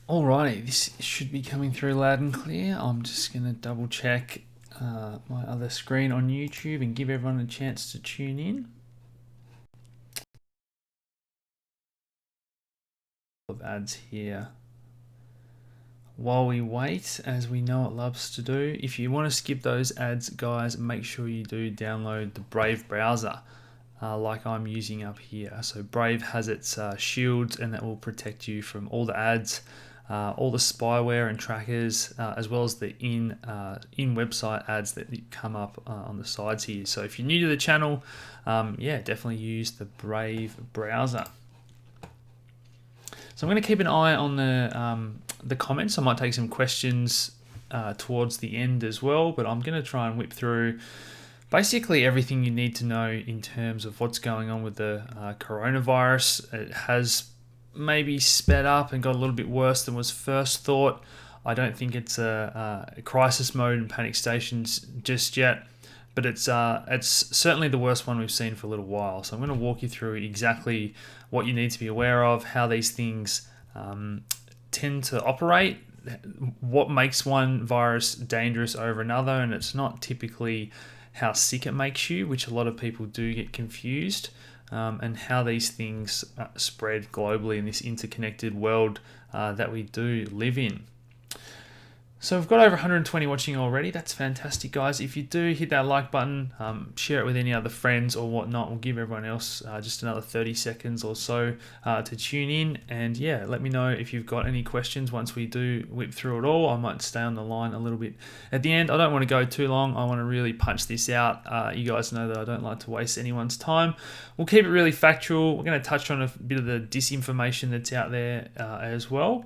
Alrighty, this should be coming through loud and clear. I'm just going to double check my other screen on YouTube and give everyone a chance to tune in. Of ads here. While we wait, as we know it loves to do, if you want to skip those ads, guys, make sure you do download the Brave browser. Like I'm using up here. So Brave has its shields, and that will protect you from all the ads, all the spyware and trackers, as well as the in-website ads that come up on the sides here. So if you're new to the channel, definitely use the Brave browser. So I'm going to keep an eye on the comments. I might take some questions towards the end as well, but I'm going to try and whip through basically everything you need to know in terms of what's going on with the coronavirus. It has maybe sped up and got a little bit worse than was first thought. I don't think it's a crisis mode and panic stations just yet, but it's certainly the worst one we've seen for a little while. So I'm going to walk you through exactly what you need to be aware of, how these things tend to operate, what makes one virus dangerous over another, and it's not typically how sick it makes you, which a lot of people do get confused, and how these things spread globally in this interconnected world that we do live in. So we've got over 120 watching already. That's fantastic, guys. If you do, hit that like button, share it with any other friends or whatnot. We'll give everyone else just another 30 seconds or so to tune in. And yeah, let me know if you've got any questions once we do whip through it all. I might stay on the line a little bit at the end. I don't want to go too long. I want to really punch this out. You guys know that I don't like to waste anyone's time. We'll keep it really factual. We're going to touch on a bit of the disinformation that's out there as well.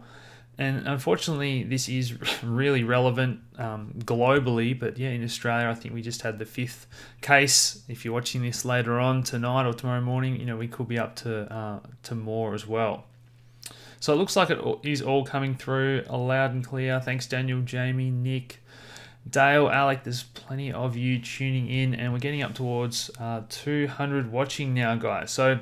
And unfortunately, this is really relevant globally, but yeah, in Australia, I think we just had the 5th case. If you're watching this later on tonight or tomorrow morning, we could be up to more as well. So it looks like it is all coming through loud and clear. Thanks, Daniel, Jamie, Nick, Dale, Alec. There's plenty of you tuning in, and we're getting up towards 200 watching now, guys. So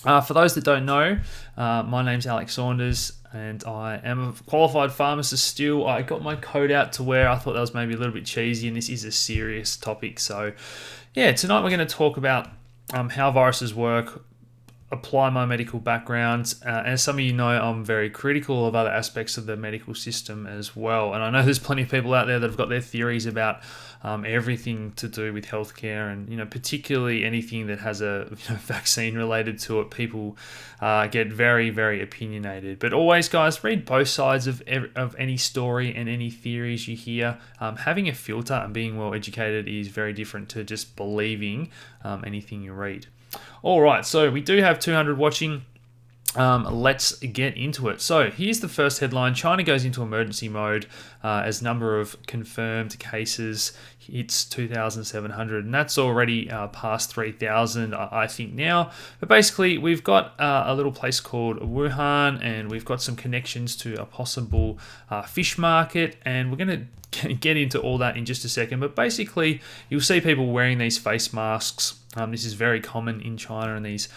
for those that don't know, my name's Alex Saunders, and I am a qualified pharmacist still. I got my code out to where I thought that was maybe a little bit cheesy, and this is a serious topic. So yeah, tonight we're going to talk about how viruses work, apply my medical background. As some of you know, I'm very critical of other aspects of the medical system as well. And I know there's plenty of people out there that have got their theories about everything to do with healthcare, and particularly anything that has a vaccine related to it. People get very, very opinionated. But always, guys, read both sides of any story and any theories you hear. Having a filter and being well educated is very different to just believing anything you read. All right, so we do have 200 watching. Let's get into it. So here's the first headline. China goes into emergency mode as number of confirmed cases hits 2,700, and that's already past 3,000, I think now. But basically, we've got a little place called Wuhan, and we've got some connections to a possible fish market, and we're going to get into all that in just a second. But basically, you'll see people wearing these face masks. This is very common in China in these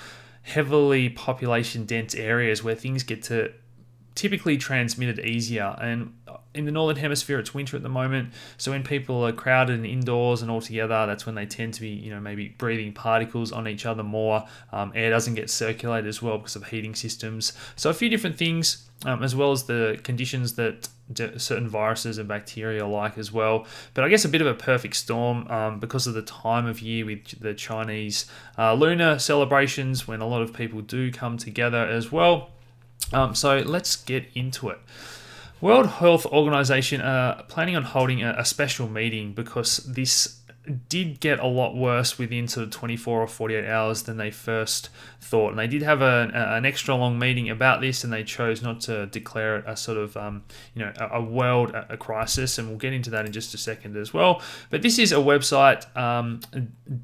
heavily population dense areas where things get to typically transmitted easier. And in the northern hemisphere, it's winter at the moment, so when people are crowded and indoors and all together, that's when they tend to be maybe breathing particles on each other more. Air doesn't get circulated as well because of heating systems. So a few different things, as well as the conditions that certain viruses and bacteria like as well. But I guess a bit of a perfect storm because of the time of year with the Chinese lunar celebrations, when a lot of people do come together as well. So let's get into it. World Health Organization are planning on holding a special meeting because this did get a lot worse within sort of 24 or 48 hours than they first thought. And they did have an extra long meeting about this, and they chose not to declare it a sort of, a world crisis. And we'll get into that in just a second as well. But this is a website,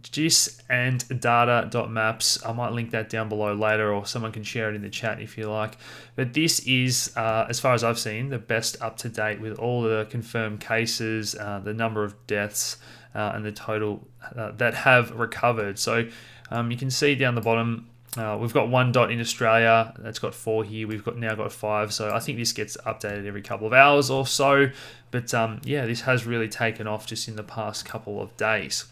gisandData.maps. I might link that down below later, or someone can share it in the chat if you like. But this is, as far as I've seen, the best up to date with all the confirmed cases, the number of deaths, and the total that have recovered. So you can see down the bottom, We've got 1 dot in Australia. That's got 4 here. We've now got 5. So I think this gets updated every couple of hours or so. But yeah, this has really taken off just in the past couple of days.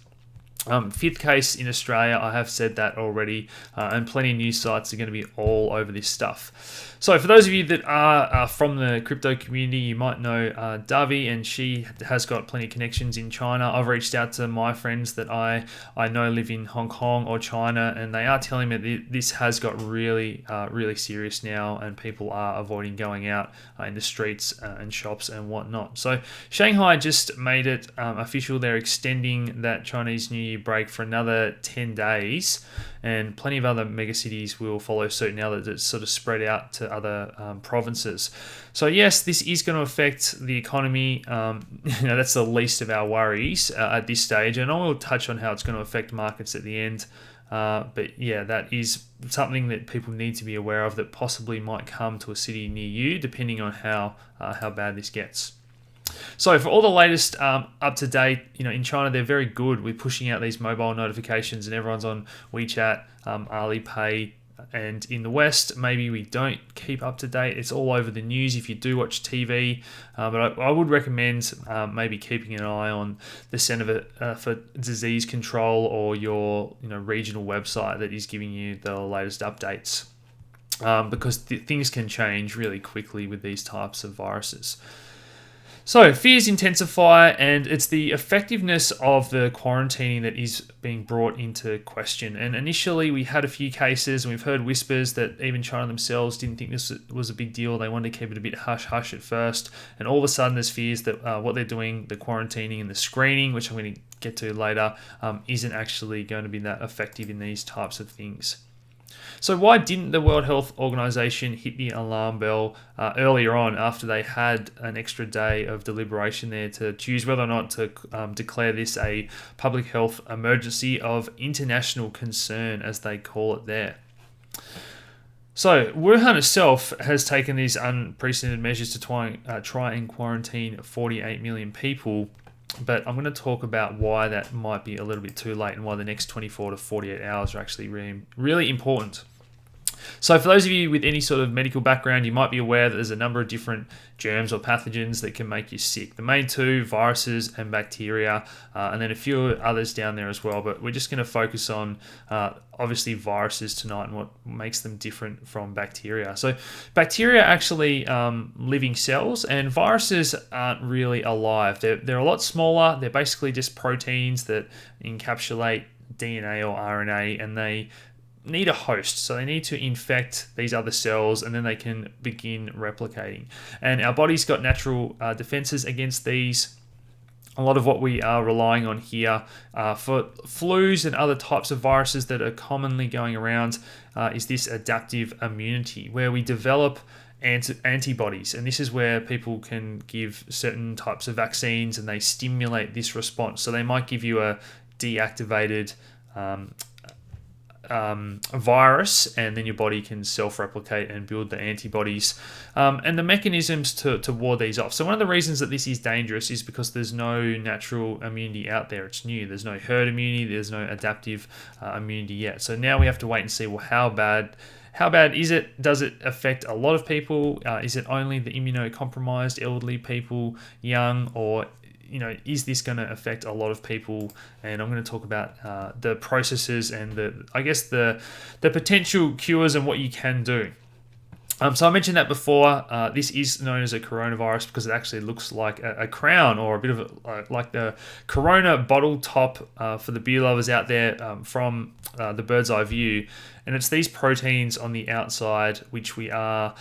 5th case in Australia, I have said that already, and plenty of news sites are going to be all over this stuff. So for those of you that are from the crypto community, you might know Davi, and she has got plenty of connections in China. I've reached out to my friends that I know live in Hong Kong or China, and they are telling me that this has got really serious now, and people are avoiding going out in the streets and shops and whatnot. So Shanghai just made it official. They're extending that Chinese New Year break for another 10 days, and plenty of other megacities will follow suit now that it's sort of spread out to other provinces. So yes, this is going to affect the economy. That's the least of our worries at this stage, and I will touch on how it's going to affect markets at the end. But yeah, that is something that people need to be aware of, that possibly might come to a city near you, depending on how bad this gets. So for all the latest up to date, in China, they're very good with pushing out these mobile notifications, and everyone's on WeChat, Alipay, and in the West, maybe we don't keep up to date. It's all over the news if you do watch TV, but I would recommend maybe keeping an eye on the Centre for Disease Control or your regional website that is giving you the latest updates, because things can change really quickly with these types of viruses. So fears intensify, and it's the effectiveness of the quarantining that is being brought into question. And initially we had a few cases, and we've heard whispers that even China themselves didn't think this was a big deal. They wanted to keep it a bit hush-hush at first. And all of a sudden there's fears that what they're doing, the quarantining and the screening, which I'm going to get to later, isn't actually going to be that effective in these types of things. So why didn't the World Health Organization hit the alarm bell earlier on, after they had an extra day of deliberation there to choose whether or not to declare this a public health emergency of international concern, as they call it there? So Wuhan itself has taken these unprecedented measures to try and quarantine 48 million people. But I'm going to talk about why that might be a little bit too late, and why the next 24 to 48 hours are actually really important. So for those of you with any sort of medical background, you might be aware that there's a number of different germs or pathogens that can make you sick. The main two, viruses and bacteria, and then a few others down there as well. But we're just going to focus on obviously viruses tonight and what makes them different from bacteria. So bacteria are actually living cells, and viruses aren't really alive. They're a lot smaller. They're basically just proteins that encapsulate DNA or RNA, and they need a host. So they need to infect these other cells, and then they can begin replicating. And our body's got natural defenses against these. A lot of what we are relying on here for flus and other types of viruses that are commonly going around is this adaptive immunity, where we develop antibodies. And this is where people can give certain types of vaccines, and they stimulate this response. So they might give you a deactivated virus, and then your body can self-replicate and build the antibodies and the mechanisms to ward these off. So one of the reasons that this is dangerous is because there's no natural immunity out there. It's new. There's no herd immunity. There's no adaptive immunity yet. So now we have to wait and see, well, how bad is it? Does it affect a lot of people? Is it only the immunocompromised, elderly people, young, or is this going to affect a lot of people? And I'm going to talk about the processes and the potential cures and what you can do. So I mentioned that before. This is known as a coronavirus because it actually looks like a crown, or a bit of like the Corona bottle top for the beer lovers out there from the bird's eye view. And it's these proteins on the outside which we are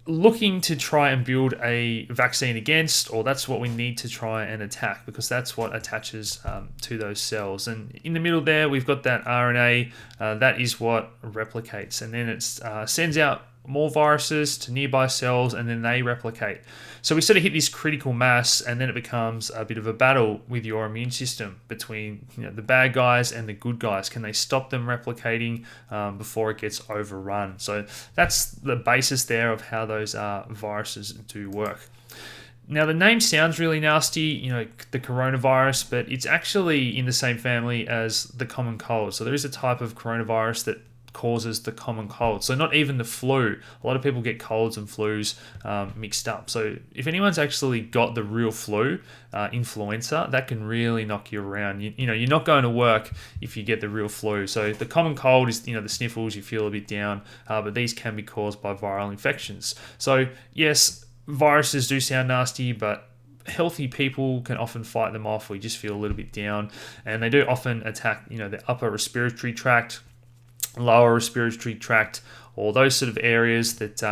looking to try and build a vaccine against, or that's what we need to try and attack, because that's what attaches to those cells. And in the middle there, we've got that RNA. That is what replicates, and then it sends out more viruses to nearby cells, and then they replicate. So we sort of hit this critical mass, and then it becomes a bit of a battle with your immune system between the bad guys and the good guys. Can they stop them replicating before it gets overrun? So that's the basis there of how those viruses do work. Now, the name sounds really nasty, the coronavirus, but it's actually in the same family as the common cold. So there is a type of coronavirus that causes the common cold. So not even the flu. A lot of people get colds and flus mixed up. So if anyone's actually got the real flu, influenza, that can really knock you around. You're not going to work if you get the real flu. So the common cold is, the sniffles, you feel a bit down, but these can be caused by viral infections. So yes, viruses do sound nasty, but healthy people can often fight them off, or you just feel a little bit down, and they do often attack the upper respiratory tract, lower respiratory tract, or those sort of areas that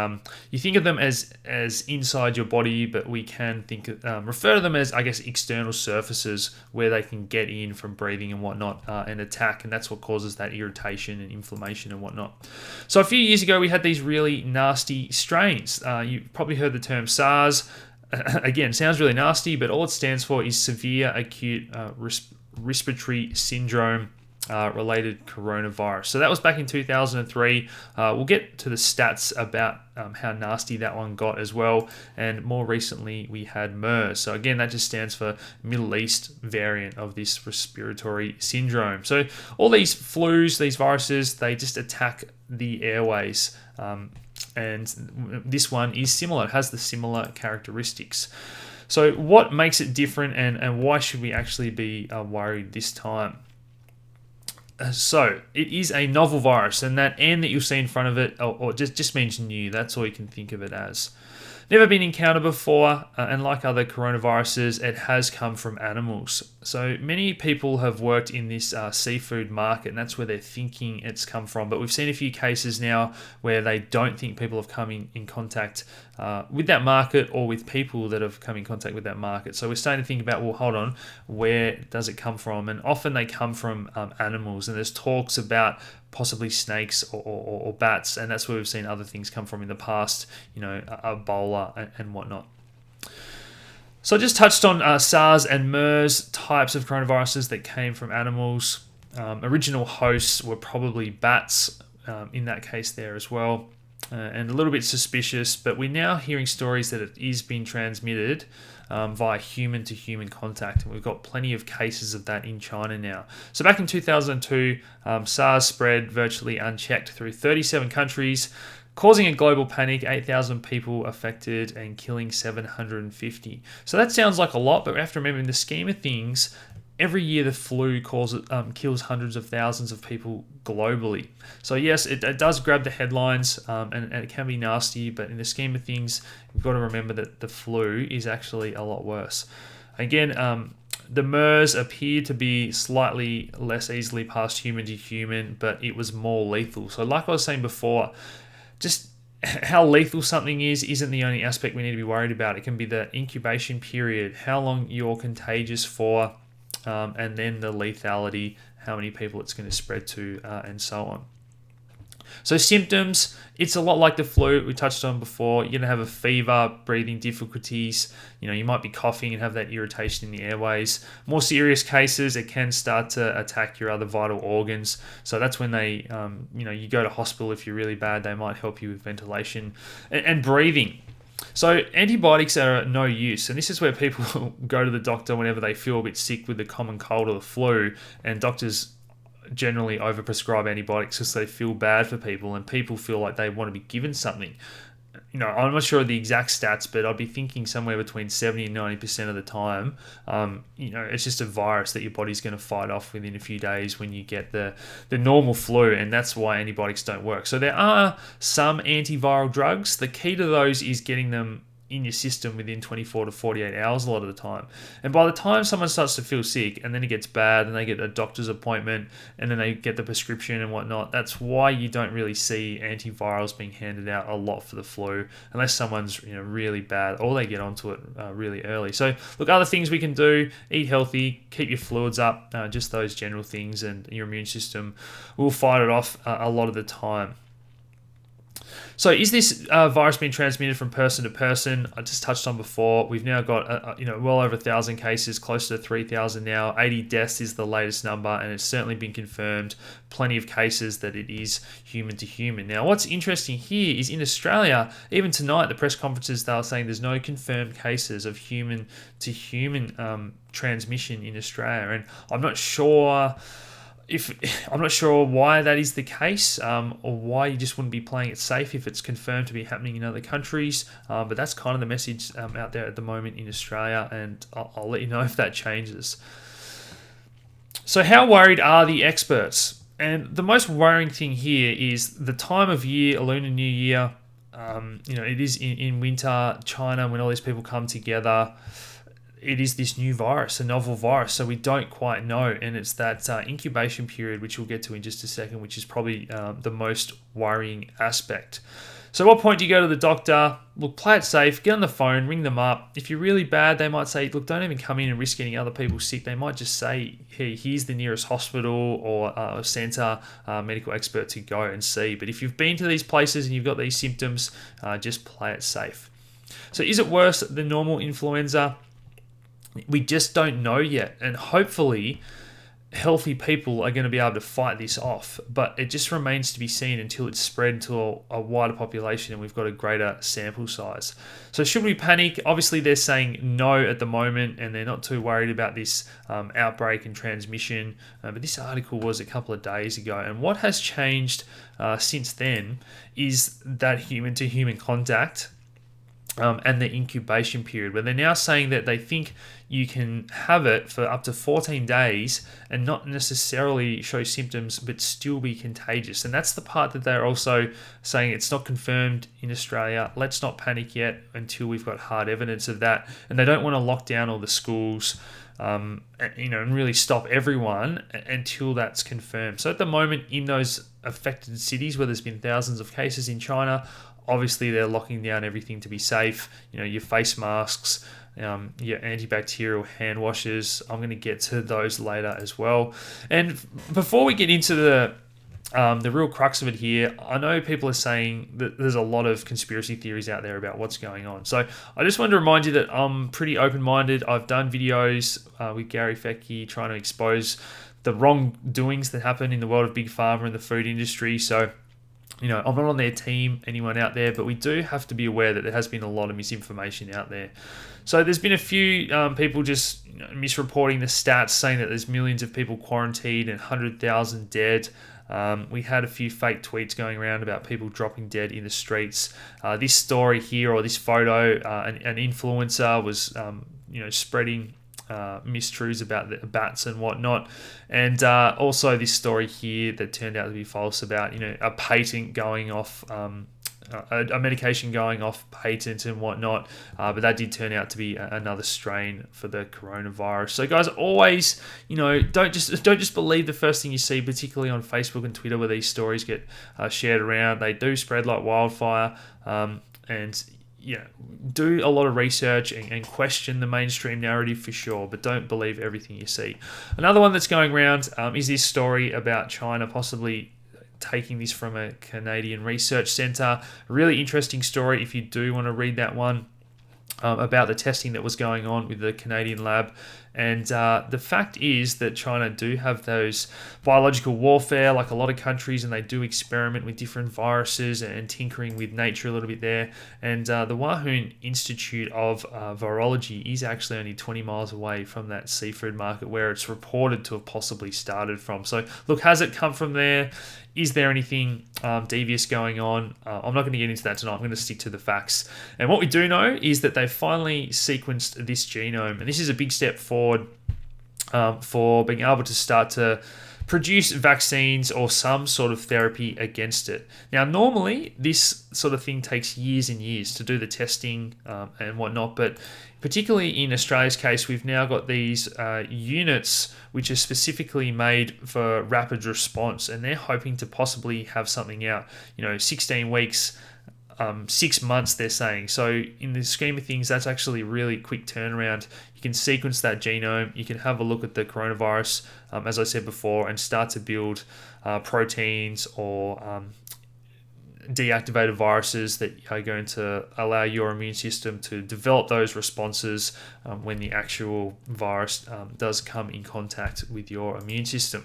you think of them as inside your body, but we can refer to them as, I guess, external surfaces where they can get in from breathing and whatnot and attack, and that's what causes that irritation and inflammation and whatnot. So a few years ago, we had these really nasty strains. You've probably heard the term SARS. Again, sounds really nasty, but all it stands for is severe acute respiratory syndrome related coronavirus. So that was back in 2003. We'll get to the stats about how nasty that one got as well. And more recently, we had MERS. So again, that just stands for Middle East variant of this respiratory syndrome. So all these flus, these viruses, they just attack the airways. And this one is similar. It has the similar characteristics. So what makes it different, and why should we actually be worried this time? So it is a novel virus, and that N that you'll see in front of it or just means new. That's all you can think of it as. Never been encountered before, and like other coronaviruses, it has come from animals. So many people have worked in this seafood market, and that's where they're thinking it's come from. But we've seen a few cases now where they don't think people have come in contact with that market, or with people that have come in contact with that market. So we're starting to think about, well, hold on, where does it come from? And often they come from animals, and there's talks about possibly snakes or bats, and that's where we've seen other things come from in the past, Ebola and whatnot. So I just touched on SARS and MERS, types of coronaviruses that came from animals. Original hosts were probably bats in that case there as well, and a little bit suspicious, but we're now hearing stories that it is being transmitted via human-to-human contact, and we've got plenty of cases of that in China now. So back in 2002, SARS spread virtually unchecked through 37 countries, causing a global panic, 8,000 people affected and killing 750. So that sounds like a lot, but we have to remember, in the scheme of things, every year the flu kills hundreds of thousands of people globally. So yes, it does grab the headlines, and it can be nasty, but in the scheme of things, you've got to remember that the flu is actually a lot worse. Again, the MERS appeared to be slightly less easily passed human to human, but it was more lethal. So like I was saying before, just how lethal something isn't the only aspect we need to be worried about. It can be the incubation period, how long you're contagious for, and then the lethality, how many people it's going to spread to, and so on. So symptoms, it's a lot like the flu we touched on before. You're going to have a fever, breathing difficulties. You might be coughing and have that irritation in the airways. More serious cases, it can start to attack your other vital organs. So that's when they, you go to hospital if you're really bad. They might help you with ventilation and breathing. So antibiotics are no use, and this is where people go to the doctor whenever they feel a bit sick with the common cold or the flu, and doctors generally overprescribe antibiotics because they feel bad for people, and people feel like they want to be given something. I'm not sure of the exact stats, but I'd be thinking somewhere between 70 and 90% of the time, it's just a virus that your body's going to fight off within a few days when you get the normal flu, and that's why antibiotics don't work. So there are some antiviral drugs. The key to those is getting them in your system within 24 to 48 hours a lot of the time. And by the time someone starts to feel sick and then it gets bad and they get a doctor's appointment and then they get the prescription and whatnot, that's why you don't really see antivirals being handed out a lot for the flu unless someone's really bad, or they get onto it really early. So look, other things we can do: eat healthy, keep your fluids up, just those general things, and your immune system will fight it off a lot of the time. So is this virus being transmitted from person to person? I just touched on before. We've now got well over 1,000 cases, close to 3,000 now. 80 deaths is the latest number, and it's certainly been confirmed. Plenty of cases that it is human to human. Now, what's interesting here is in Australia, even tonight, the press conferences, they were saying there's no confirmed cases of human to human transmission in Australia, and I'm not sure if I'm not sure why that is the case, or why you just wouldn't be playing it safe if it's confirmed to be happening in other countries. But that's kind of the message out there at the moment in Australia, and I'll let you know if that changes. So how worried are the experts? And the most worrying thing here is the time of year, Lunar New Year. It is in winter, China, when all these people come together. It is this new virus, a novel virus, so we don't quite know. And it's that incubation period, which we'll get to in just a second, which is probably the most worrying aspect. So what point do you go to the doctor? Look, play it safe, get on the phone, ring them up. If you're really bad, they might say, look, don't even come in and risk getting other people sick. They might just say, hey, here's the nearest hospital or centre, medical expert to go and see. But if you've been to these places and you've got these symptoms, just play it safe. So is it worse than normal influenza? We just don't know yet, and hopefully healthy people are going to be able to fight this off, but it just remains to be seen until it's spread to a wider population and we've got a greater sample size. So should we panic? Obviously they're saying no at the moment, and they're not too worried about this outbreak and transmission, but this article was a couple of days ago, and what has changed since then is that human-to-human contact and the incubation period, where they're now saying that they think you can have it for up to 14 days and not necessarily show symptoms but still be contagious. And that's the part that they're also saying it's not confirmed in Australia. Let's not panic yet until we've got hard evidence of that. And they don't want to lock down all the schools and really stop everyone until that's confirmed. So at the moment, in those affected cities where there's been thousands of cases in China, obviously they're locking down everything to be safe. Your face masks, your antibacterial hand washes. I'm going to get to those later as well. And before we get into the real crux of it here, I know people are saying that there's a lot of conspiracy theories out there about what's going on. So I just wanted to remind you that I'm pretty open-minded. I've done videos with Gary Fettke trying to expose the wrongdoings that happen in the world of big pharma and the food industry. So I'm not on their team, anyone out there, but we do have to be aware that there has been a lot of misinformation out there. So there's been a few people just misreporting the stats, saying that there's millions of people quarantined and 100,000 dead. We had a few fake tweets going around about people dropping dead in the streets. This story here, or this photo, an influencer was spreading mistruths about the bats and whatnot, and also this story here that turned out to be false about a patent going off, a medication going off patent and whatnot, but that did turn out to be another strain for the coronavirus. So guys, always don't just believe the first thing you see, particularly on Facebook and Twitter where these stories get shared around. They do spread like wildfire, and do a lot of research and question the mainstream narrative for sure, but don't believe everything you see. Another one that's going around is this story about China possibly taking this from a Canadian research centre. A really interesting story if you do want to read that one, about the testing that was going on with the Canadian lab. And the fact is that China do have those biological warfare like a lot of countries, and they do experiment with different viruses and tinkering with nature a little bit there. And the Wuhan Institute of Virology is actually only 20 miles away from that seafood market where it's reported to have possibly started from. So look, has it come from there? Is there anything devious going on? I'm not going to get into that tonight. I'm going to stick to the facts. And what we do know is that they finally sequenced this genome. And this is a big step forward for being able to start to produce vaccines or some sort of therapy against it. Now, normally, this sort of thing takes years and years to do the testing and whatnot, but particularly in Australia's case, we've now got these units which are specifically made for rapid response, and they're hoping to possibly have something out, 16 weeks, 6 months, they're saying. So in the scheme of things, that's actually a really quick turnaround. You can sequence that genome, you can have a look at the coronavirus, as I said before, and start to build proteins or deactivated viruses that are going to allow your immune system to develop those responses when the actual virus does come in contact with your immune system.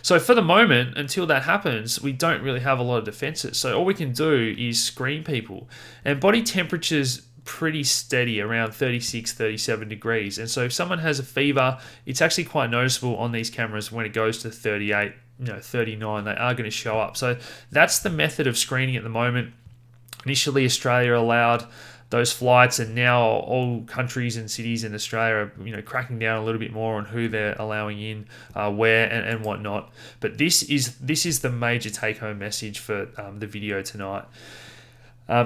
So for the moment, until that happens, we don't really have a lot of defenses. So all we can do is screen people. And body temperatures pretty steady around 36, 37 degrees. And so if someone has a fever, it's actually quite noticeable on these cameras when it goes to 38, 39, they are going to show up. So that's the method of screening at the moment. Initially, Australia allowed those flights, and now all countries and cities in Australia are cracking down a little bit more on who they're allowing in, where and whatnot. But this is the major take-home message for the video tonight.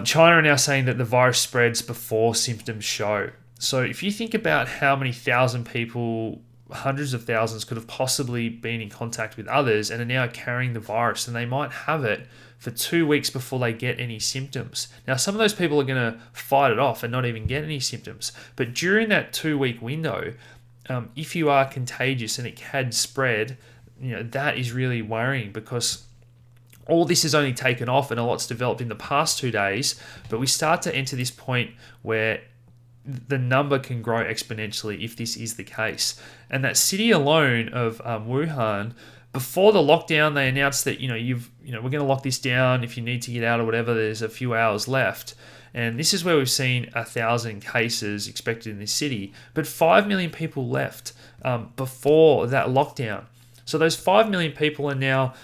China are now saying that the virus spreads before symptoms show. So if you think about how many thousand people, hundreds of thousands, could have possibly been in contact with others and are now carrying the virus, and they might have it for 2 weeks before they get any symptoms. Now, some of those people are going to fight it off and not even get any symptoms. But during that 2-week window, if you are contagious and it can spread, that is really worrying, because all this is only taken off and a lot's developed in the past 2 days, but we start to enter this point where the number can grow exponentially if this is the case. And that city alone of Wuhan, before the lockdown, they announced that we're going to lock this down. If you need to get out or whatever, there's a few hours left. And this is where we've seen 1,000 cases expected in this city, but 5 million people left before that lockdown. So those 5 million people are now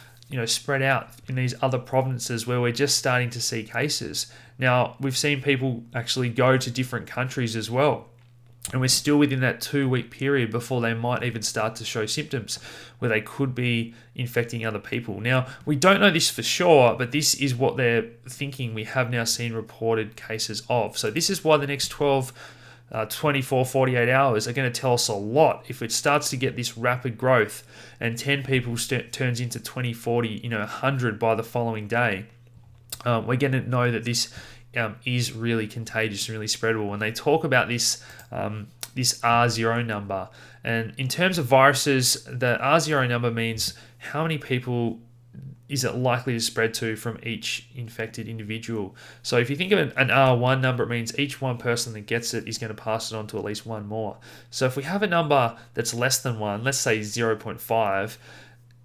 spread out in these other provinces where we're just starting to see cases. Now, we've seen people actually go to different countries as well. And we're still within that 2-week period before they might even start to show symptoms where they could be infecting other people. Now, we don't know this for sure, but this is what they're thinking we have now seen reported cases of. So this is why the next 12, 24, 48 hours are going to tell us a lot. If it starts to get this rapid growth and 10 people turns into 20, 40, 100 by the following day, we're going to know that this is really contagious and really spreadable. When they talk about this R0 number, and in terms of viruses, the R0 number means how many people is it likely to spread to from each infected individual. So if you think of an R1 number, it means each one person that gets it is going to pass it on to at least one more. So if we have a number that's less than 1, let's say 0.5,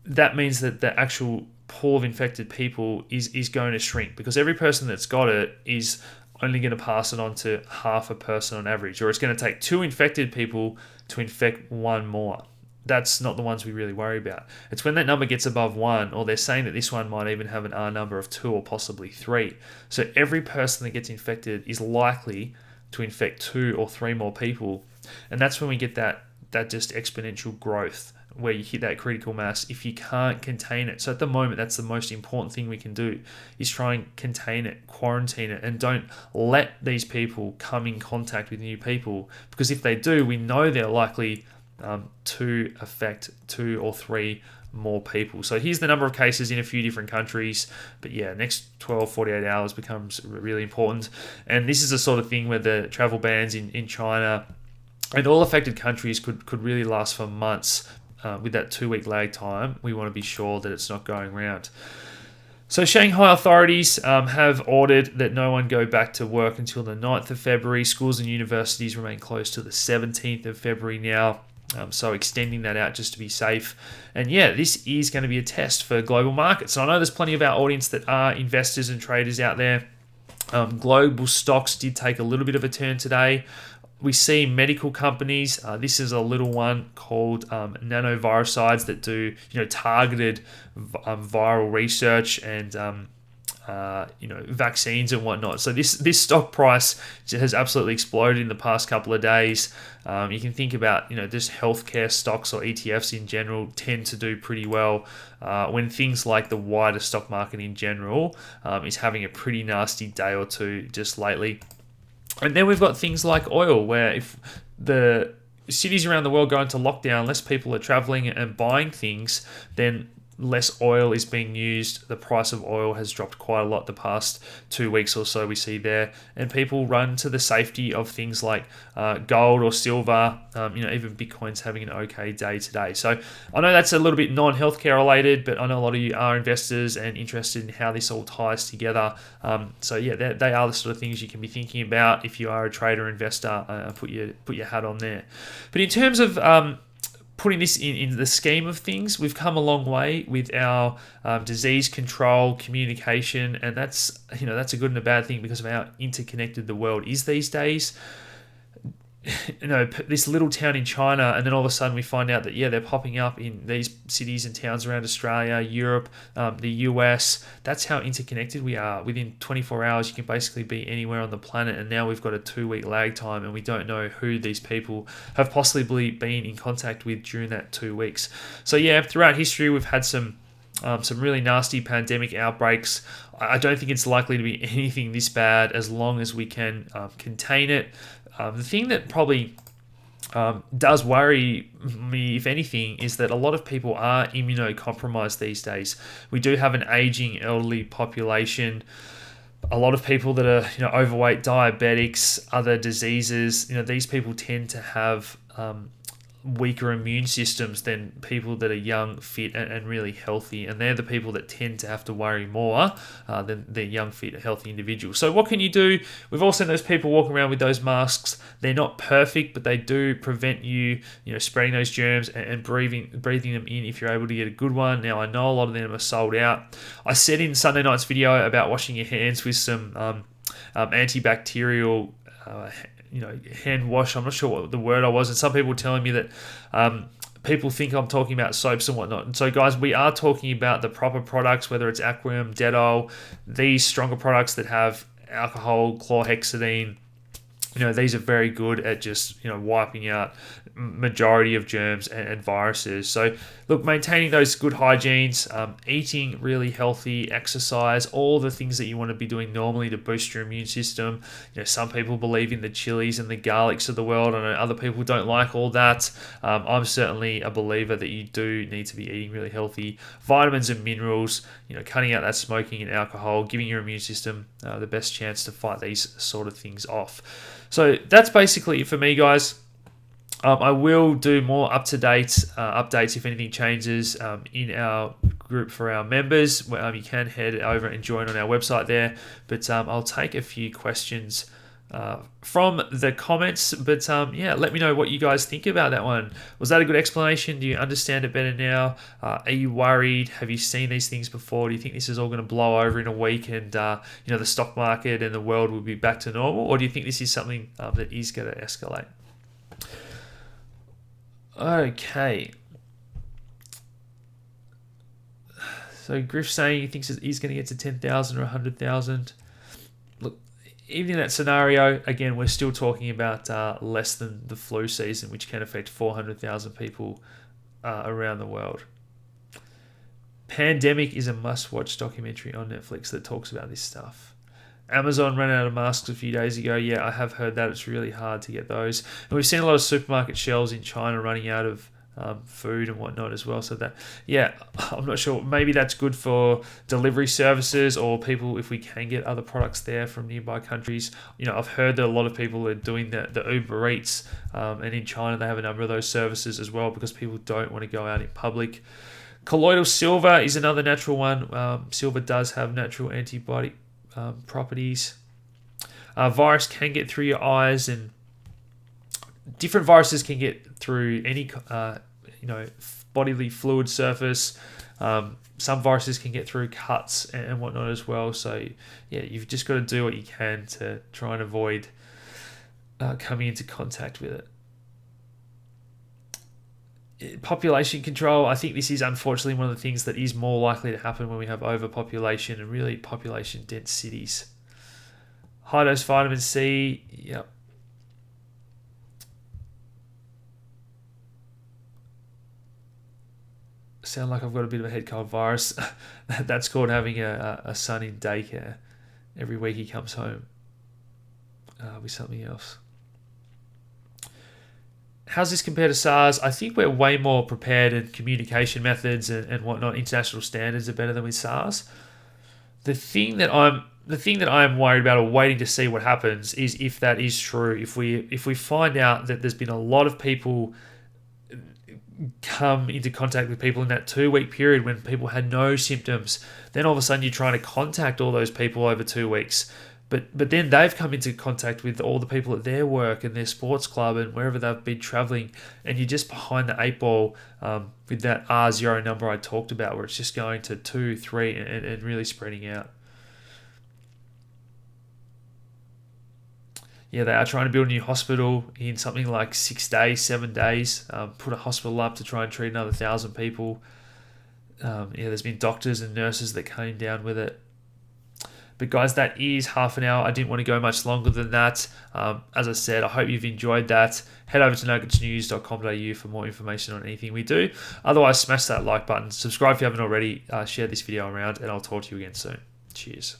that means that the actual pool of infected people is going to shrink, because every person that's got it is only going to pass it on to half a person on average, or it's going to take 2 infected people to infect 1 more. That's not the ones we really worry about. It's when that number gets above 1, or they're saying that this one might even have an R number of 2 or possibly 3. So every person that gets infected is likely to infect 2 or 3 more people. And that's when we get that just exponential growth, where you hit that critical mass if you can't contain it. So at the moment, that's the most important thing we can do, is try and contain it, quarantine it, and don't let these people come in contact with new people, because if they do, we know they're likely to affect 2 or 3 more people. So here's the number of cases in a few different countries. But yeah, next 12, 48 hours becomes really important. And this is the sort of thing where the travel bans in China and all affected countries could really last for months. With that 2-week lag time, we want to be sure that it's not going around. So Shanghai authorities have ordered that no one go back to work until the 9th of February. Schools and universities remain closed till the 17th of February now. So extending that out just to be safe. And yeah, this is going to be a test for global markets. So I know there's plenty of our audience that are investors and traders out there. Global stocks did take a little bit of a turn today. We see medical companies. This is a little one called nanovirusides that do targeted viral research and vaccines and whatnot. So this stock price has absolutely exploded in the past couple of days. You can think about just healthcare stocks or ETFs in general tend to do pretty well when things like the wider stock market in general is having a pretty nasty day or two just lately. And then we've got things like oil, where if the cities around the world go into lockdown, less people are traveling and buying things, then less oil is being used. The price of oil has dropped quite a lot the past 2 weeks or so we see there. And people run to the safety of things like gold or silver, even Bitcoin's having an okay day today. So I know that's a little bit non-healthcare related, but I know a lot of you are investors and interested in how this all ties together. So yeah, they are the sort of things you can be thinking about if you are a trader or investor. Put your hat on there. But in terms of putting this in the scheme of things, we've come a long way with our disease control, communication, and that's a good and a bad thing because of how interconnected the world is these days. This little town in China, and then all of a sudden we find out that they're popping up in these cities and towns around Australia, Europe, the US. That's how interconnected we are. Within 24 hours you can basically be anywhere on the planet, and now we've got a 2-week lag time, and we don't know who these people have possibly been in contact with during that 2 weeks. So throughout history we've had some really nasty pandemic outbreaks. I don't think it's likely to be anything this bad as long as we can contain it. The thing that probably does worry me, if anything, is that a lot of people are immunocompromised these days. We do have an aging elderly population. A lot of people that are overweight, diabetics, other diseases. These people tend to have weaker immune systems than people that are young, fit, and really healthy, and they're the people that tend to have to worry more than the young, fit, healthy individuals. So what can you do? We've all seen those people walking around with those masks. They're not perfect, but they do prevent you spreading those germs and breathing them in if you're able to get a good one. Now, I know a lot of them are sold out. I said in Sunday night's video about washing your hands with some antibacterial hand wash. I'm not sure what the word I was, and some people were telling me that people think I'm talking about soaps and whatnot. And so, guys, we are talking about the proper products, whether it's Aquarium, Dettol, these stronger products that have alcohol, chlorhexidine. These are very good at just wiping out majority of germs and viruses. So look, maintaining those good hygienes, eating really healthy, exercise, all the things that you want to be doing normally to boost your immune system. Some people believe in the chilies and the garlics of the world. I know other people don't like all that. I'm certainly a believer that you do need to be eating really healthy, vitamins and minerals, cutting out that smoking and alcohol, giving your immune system the best chance to fight these sort of things off. So that's basically it for me, guys. I will do more up-to-date updates if anything changes in our group for our members. You can head over and join on our website there. But I'll take a few questions from the comments. But let me know what you guys think about that one. Was that a good explanation? Do you understand it better now? Are you worried? Have you seen these things before? Do you think this is all going to blow over in a week and the stock market and the world will be back to normal? Or do you think this is something that is going to escalate? Okay. So Griff saying he thinks he's going to get to 10,000 or 100,000. Look, even in that scenario, again, we're still talking about less than the flu season, which can affect 400,000 people around the world. Pandemic is a must-watch documentary on Netflix that talks about this stuff. Amazon ran out of masks a few days ago. Yeah, I have heard that. It's really hard to get those. And we've seen a lot of supermarket shelves in China running out of food and whatnot as well. So that, I'm not sure. Maybe that's good for delivery services or people if we can get other products there from nearby countries. I've heard that a lot of people are doing the Uber Eats, and in China they have a number of those services as well because people don't want to go out in public. Colloidal silver is another natural one. Silver does have natural antibiotic properties. Virus can get through your eyes, and different viruses can get through any bodily fluid surface. Some viruses can get through cuts and whatnot as well. So you've just got to do what you can to try and avoid coming into contact with it. Population control, I think this is unfortunately one of the things that is more likely to happen when we have overpopulation and really population dense cities. High dose vitamin C, yep. Sound like I've got a bit of a head cold virus. That's called having a son in daycare. Every week he comes home with something else. How's this compared to SARS? I think we're way more prepared, and communication methods and whatnot, international standards are better than with SARS. The thing that I'm worried about or waiting to see what happens is if that is true. If we find out that there's been a lot of people come into contact with people in that 2-week period when people had no symptoms, then all of a sudden you're trying to contact all those people over 2 weeks. But then they've come into contact with all the people at their work and their sports club and wherever they've been traveling, and you're just behind the eight ball with that R0 number I talked about, where it's just going to 2, 3, and really spreading out. Yeah, they are trying to build a new hospital in something like 6 days, 7 days. Put a hospital up to try and treat another 1,000 people. There's been doctors and nurses that came down with it. But guys, that is half an hour. I didn't want to go much longer than that. As I said, I hope you've enjoyed that. Head over to nuggetsnews.com.au for more information on anything we do. Otherwise, smash that like button. Subscribe if you haven't already. Share this video around, and I'll talk to you again soon. Cheers.